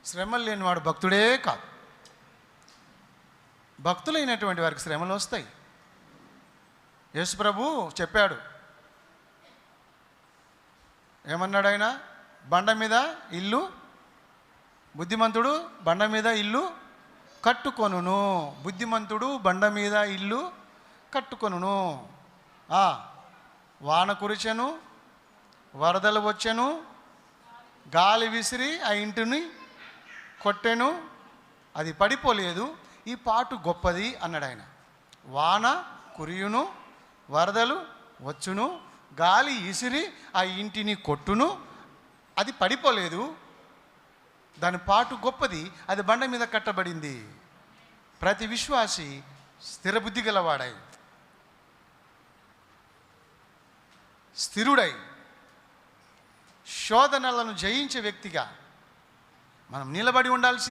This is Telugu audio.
శ్రమలు లేనివాడు భక్తుడే కాదు. భక్తులైనటువంటి వారికి శ్రమలు వస్తాయి. యేసు ప్రభు చెప్పాడు, ఏమన్నాడు ఆయన? బండ మీద ఇల్లు బుద్ధిమంతుడు బండ మీద ఇల్లు కట్టుకొనును. బుద్ధిమంతుడు బండ మీద ఇల్లు కట్టుకొనును. వాన కురిచెను, వరదలు వచ్చెను, గాలి విసిరి ఆ ఇంటిని కొట్టెను, అది పడిపోలేదు. ఈ పాటు గొప్పది అన్నాడు ఆయన. వాన కురియును, వరదలు వచ్చును, గాలి విసిరి ఆ ఇంటిని కొట్టును, అది పడిపోలేదు. దాని పాటు గొప్పది, అది బండ మీద కట్టబడింది. ప్రతి విశ్వాసి స్థిరబుద్ధి గలవాడై, స్థిరుడై, శోధనలను జయించే వ్యక్తిగా మనం నిలబడి ఉండాల్సి